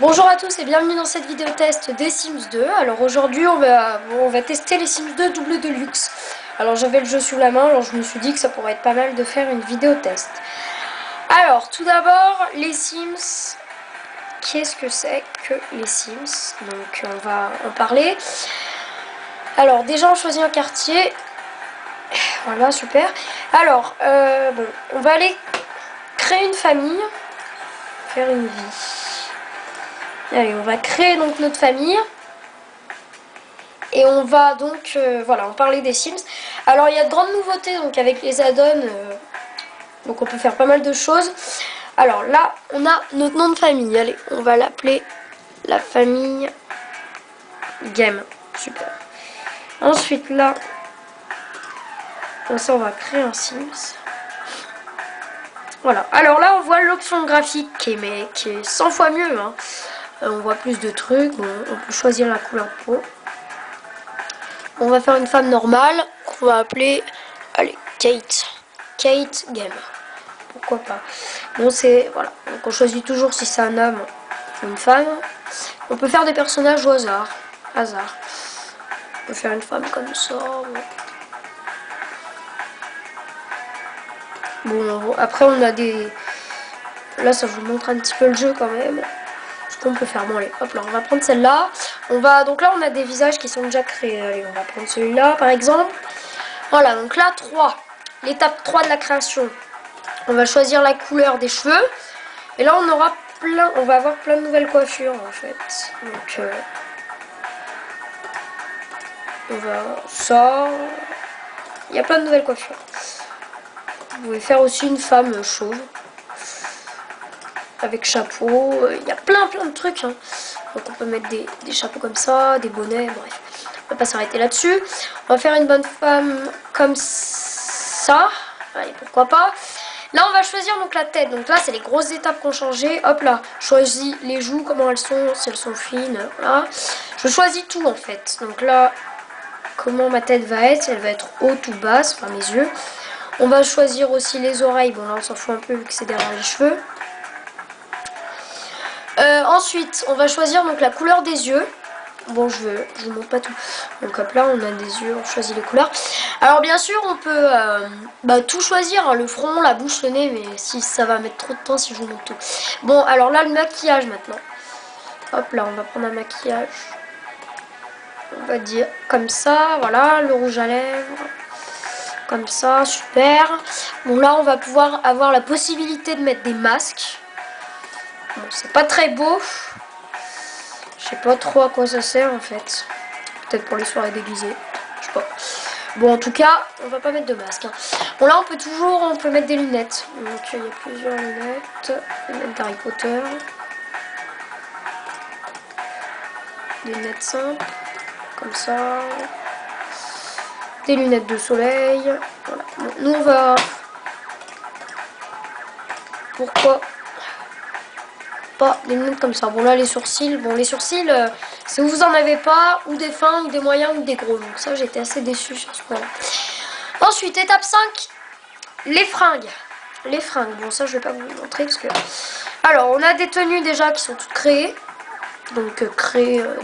Bonjour à tous et bienvenue dans cette vidéo test des Sims 2. Alors aujourd'hui on va tester les Sims 2 double de luxe. Alors j'avais le jeu sous la main, alors je me suis dit que ça pourrait être pas mal de faire une vidéo test. Alors tout d'abord les Sims, qu'est-ce que c'est que les Sims? Donc on va en parler. Alors déjà on choisit un quartier. Voilà, super. Alors bon, on va aller créer une famille, faire une vie. Allez, on va créer donc notre famille. Et on va donc, voilà, en parler des Sims. Alors il y a de grandes nouveautés donc avec les add-ons. Donc on peut faire pas mal de choses. Alors là, on a notre nom de famille. Allez, on va l'appeler la famille Game. Super. Ensuite là, on va créer un Sims. Voilà. Alors là, on voit l'option graphique qui est 100 fois mieux. Hein. On voit plus de trucs. Bon, on peut choisir la couleur de peau. On va faire une femme normale qu'on va appeler, allez, Kate. Kate Game. Pourquoi pas. Bon, c'est, voilà. Donc on choisit toujours si c'est un homme ou une femme. On peut faire des personnages au hasard. On peut faire une femme comme ça. Bon, après on a des... Là, ça vous montre un petit peu le jeu quand même. Ce qu'on peut faire. Bon, allez, hop là, on va prendre celle-là. Donc là, on a des visages qui sont déjà créés. Allez, on va prendre celui-là, par exemple. Voilà, donc là, 3. L'étape 3 de la création. On va choisir la couleur des cheveux. Et là, on va avoir plein de nouvelles coiffures, en fait. Donc, on va... Ça... Il y a plein de nouvelles coiffures. Vous pouvez faire aussi une femme chauve. Avec chapeau. Il y a plein de trucs. Hein. Donc, on peut mettre des chapeaux comme ça, des bonnets, bref. On va pas s'arrêter là-dessus. On va faire une bonne femme comme ça. Allez, pourquoi pas. Là, on va choisir donc la tête. Donc là, c'est les grosses étapes qu'on changé. Hop là, choisis les joues, comment elles sont, si elles sont fines. Voilà. Je choisis tout en fait. Donc là, comment ma tête va être. Elle va être haute ou basse, enfin mes yeux. On va choisir aussi les oreilles. Bon là, on s'en fout un peu vu que c'est derrière les cheveux. Ensuite, on va choisir donc la couleur des yeux. Bon, je vous montre pas tout. Donc hop là, on a des yeux, on choisit les couleurs. Alors bien sûr, on peut tout choisir, hein, le front, la bouche, le nez, mais si ça va mettre trop de temps si je vous montre tout. Bon, alors là, le maquillage maintenant. Hop là, on va prendre un maquillage. On va dire comme ça, voilà, le rouge à lèvres. Comme ça, super. Bon, là, on va pouvoir avoir la possibilité de mettre des masques. Bon, c'est pas très beau. Je sais pas trop à quoi ça sert en fait. Peut-être pour les soirées déguisées. Je sais pas. Bon, en tout cas, on va pas mettre de masque. Hein. Bon, là, on peut mettre des lunettes. Donc, il y a plusieurs lunettes. Lunettes d'Harry Potter. Des lunettes simples. Comme ça. Des lunettes de soleil. Voilà. Bon, nous, on va... Pourquoi pas des lunettes comme ça. Bon, là, les sourcils. Bon, les sourcils, si vous en avez pas, ou des fins, ou des moyens, ou des gros. Donc, ça, j'étais assez déçue sur ce point-là. Ensuite, étape 5. Les fringues. Les fringues. Bon, ça, je vais pas vous montrer parce que... Alors, on a des tenues déjà qui sont toutes créées. Donc,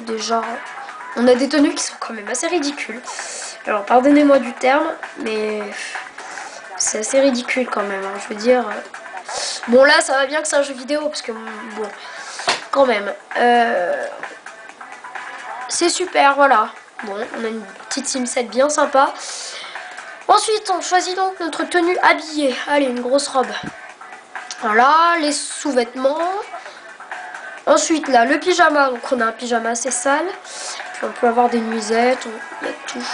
déjà... On a des tenues qui sont quand même assez ridicules. Alors, pardonnez-moi du terme, mais... C'est assez ridicule quand même, hein, je veux dire... Bon, là, ça va bien que c'est un jeu vidéo, parce que... Bon, quand même. C'est super, voilà. Bon, on a une petite Sim7 bien sympa. Ensuite, on choisit donc notre tenue habillée. Allez, une grosse robe. Voilà, les sous-vêtements. Ensuite, là, le pyjama. Donc, on a un pyjama assez sale. Puis, on peut avoir des nuisettes. Il y a tout.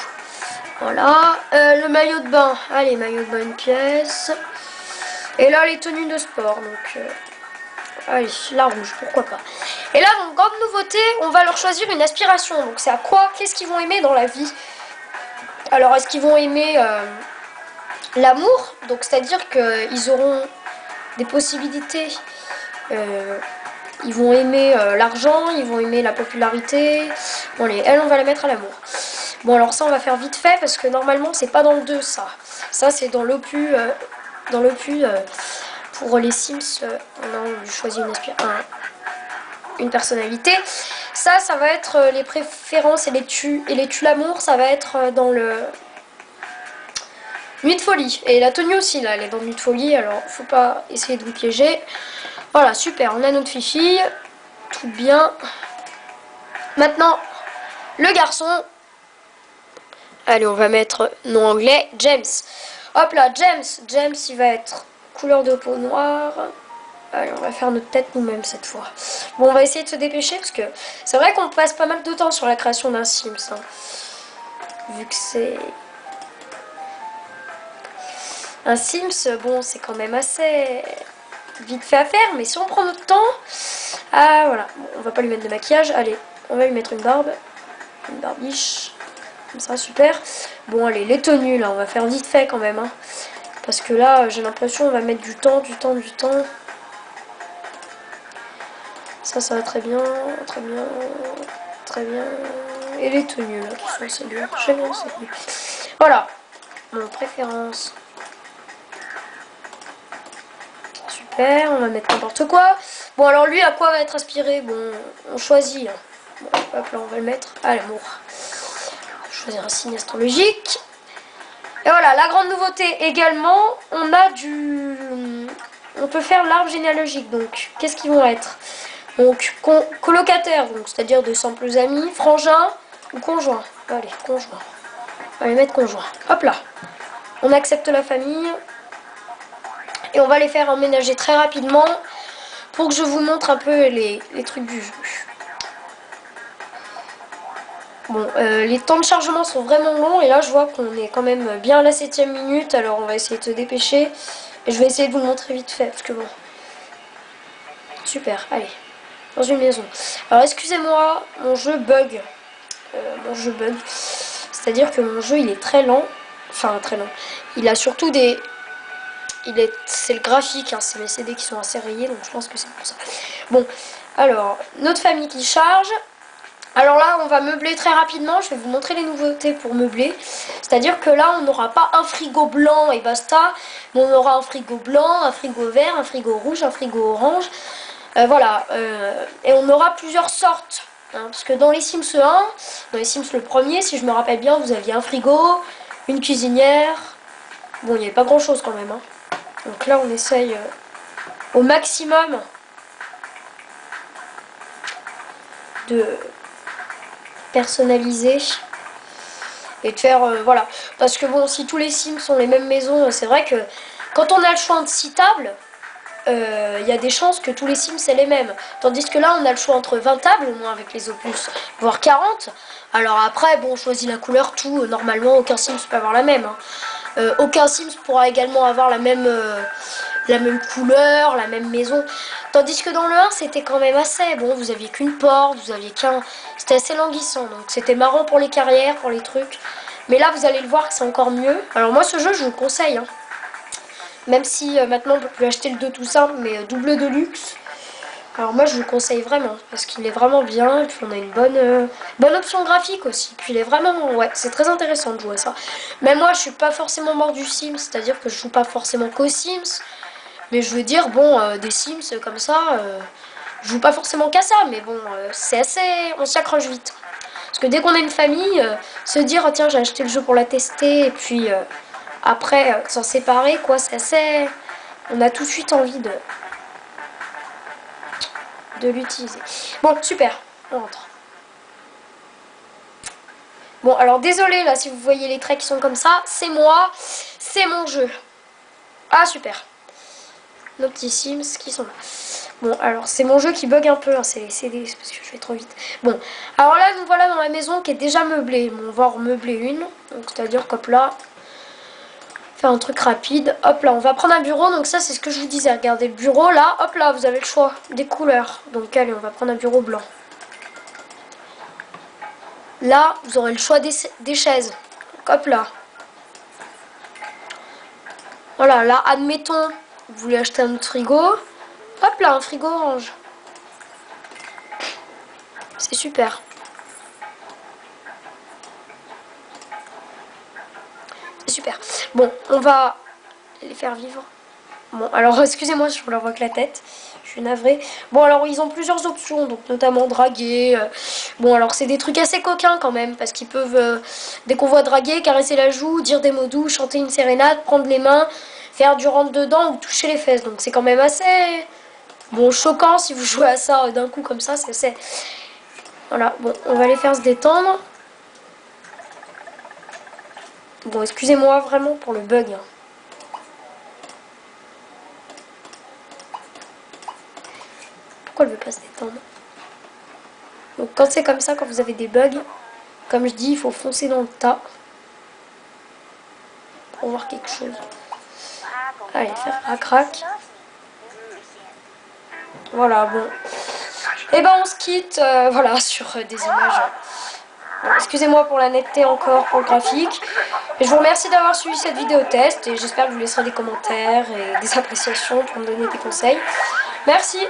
Voilà. Le maillot de bain. Allez, maillot de bain, une pièce. Et là, les tenues de sport. Donc, allez, la rouge, pourquoi pas. Et là, donc, grande nouveauté, on va leur choisir une aspiration. Donc, c'est à quoi? Qu'est-ce qu'ils vont aimer dans la vie? Alors, est-ce qu'ils vont aimer l'amour? Donc, c'est-à-dire qu'ils auront des possibilités. Ils vont aimer l'argent, ils vont aimer la popularité. Bon, elles, on va la mettre à l'amour. Bon, alors ça, on va faire vite fait parce que normalement, c'est pas dans le 2, ça. Ça, c'est dans l'opus. Pour les Sims, on a choisi une aspiration. une personnalité. Ça va être les préférences et les tu l'amour, ça va être dans le Nuit de folie. Et la tenue aussi, là, elle est dans Nuit de folie, alors faut pas essayer de vous piéger. Voilà, super, on a notre fifi, tout bien. Maintenant, le garçon. Allez, on va mettre nom anglais, James. Hop là, James, il va être couleur de peau noire. Allez, on va faire notre tête nous-mêmes cette fois. Bon, on va essayer de se dépêcher parce que c'est vrai qu'on passe pas mal de temps sur la création d'un Sims. Hein. Vu que c'est... Un Sims, bon, c'est quand même assez vite fait à faire, mais si on prend notre temps... Ah, voilà. Bon, on va pas lui mettre de maquillage. Allez, on va lui mettre une barbe. Une barbiche. Comme ça, super. Bon, allez, les tenues, là, on va faire vite fait quand même. Hein. Parce que là, j'ai l'impression qu'on va mettre du temps. Ça va très bien, très bien, très bien. Et les tenues, là, qui sont assez bien. J'aime bien ces tenues. Voilà. Mon préférence. Super, on va mettre n'importe quoi. Bon, alors lui, à quoi va être aspiré? Bon, on choisit. Hein. Bon, hop là, on va le mettre à l'amour. Choisir un signe astrologique. Et voilà, la grande nouveauté également, on a on peut faire l'arbre généalogique. Donc, qu'est-ce qu'ils vont être? Donc, colocataires, donc c'est-à-dire de simples amis, frangins ou conjoints. Allez, conjoints. On va les mettre conjoints. Hop là. On accepte la famille. Et on va les faire emménager très rapidement pour que je vous montre un peu les trucs du jeu. Bon, les temps de chargement sont vraiment longs et là je vois qu'on est quand même bien à la 7ème minute, alors on va essayer de se dépêcher et je vais essayer de vous le montrer vite fait parce que bon, super, allez, dans une maison. Alors excusez-moi, mon jeu bug, c'est-à-dire que mon jeu il est très lent, enfin très lent, il a surtout c'est le graphique, hein, c'est mes CD qui sont assez rayés donc je pense que c'est pour ça. Bon, alors, notre famille qui charge. Alors là, on va meubler très rapidement. Je vais vous montrer les nouveautés pour meubler. C'est-à-dire que là, on n'aura pas un frigo blanc et basta. Mais on aura un frigo blanc, un frigo vert, un frigo rouge, un frigo orange. Voilà. Et on aura plusieurs sortes. Hein, parce que dans les Sims 1, dans les Sims le premier, si je me rappelle bien, vous aviez un frigo, une cuisinière. Bon, il n'y avait pas grand-chose quand même. Hein. Donc là, on essaye au maximum de personnaliser et de faire voilà, parce que bon, si tous les Sims sont les mêmes maisons, c'est vrai que quand on a le choix entre 6 tables, il y a des chances que tous les Sims c'est les mêmes, tandis que là on a le choix entre 20 tables au moins avec les opus, voire 40. Alors après bon, on choisit la couleur, tout, normalement aucun Sims peut avoir la même, hein. Aucun Sims pourra également avoir la même couleur, la même maison. Tandis que dans le 1, c'était quand même assez. Bon, vous aviez qu'une porte, vous aviez qu'un... C'était assez languissant, donc c'était marrant pour les carrières, pour les trucs. Mais là, vous allez le voir que c'est encore mieux. Alors moi, ce jeu, je vous le conseille. Hein. Même si maintenant, on peut plus acheter le 2 tout simple, mais double de luxe. Alors moi, je vous le conseille vraiment, parce qu'il est vraiment bien. Et puis on a une bonne option graphique aussi. Puis il est vraiment... Ouais, c'est très intéressant de jouer à ça. Même moi, je suis pas forcément mort du Sims, c'est-à-dire que je joue pas forcément qu'aux Sims. Mais je veux dire, bon, des Sims comme ça, je joue pas forcément qu'à ça, mais bon, c'est assez... On s'y accroche vite. Parce que dès qu'on a une famille, se dire, oh, tiens, j'ai acheté le jeu pour la tester, et puis après, s'en séparer, quoi, c'est assez... On a tout de suite envie de l'utiliser. Bon, super, on rentre. Bon, alors désolé, là, si vous voyez les traits qui sont comme ça, c'est moi, c'est mon jeu. Ah, super. Nos petits Sims qui sont là. Bon, alors c'est mon jeu qui bug un peu, hein, c'est les CD, c'est parce que je vais trop vite. Bon, alors là, nous voilà dans la maison qui est déjà meublée. Bon, on va en remeubler une, donc c'est-à-dire qu'hop là, faire un truc rapide. Hop là, on va prendre un bureau, donc ça c'est ce que je vous disais. Regardez le bureau là, hop là, vous avez le choix des couleurs. Donc allez, on va prendre un bureau blanc. Là, vous aurez le choix des chaises. Donc, hop là. Voilà, là, admettons, vous voulez acheter un autre frigo. Hop là, un frigo orange. C'est super. C'est super. Bon, on va les faire vivre. Bon, alors excusez-moi, je vous la vois que la tête. Je suis navrée. Bon, alors ils ont plusieurs options, donc notamment draguer. Bon, alors c'est des trucs assez coquins quand même, parce qu'ils peuvent, dès qu'on voit draguer, caresser la joue, dire des mots doux, chanter une sérénade, prendre les mains, faire du rentre-dedans ou toucher les fesses. Donc c'est quand même assez, bon, choquant si vous jouez à ça d'un coup comme ça, c'est assez... Voilà, bon, on va les faire se détendre. Bon, excusez-moi vraiment pour le bug. Hein. Pourquoi elle veut pas se détendre? Donc quand c'est comme ça, quand vous avez des bugs, comme je dis, il faut foncer dans le tas pour voir quelque chose. Allez, faire rac-rac. Voilà, bon. Et ben on se quitte, voilà, sur des images. Bon, excusez-moi pour la netteté encore, pour le graphique. Et je vous remercie d'avoir suivi cette vidéo test et j'espère que vous laisserez des commentaires et des appréciations pour me donner des conseils. Merci.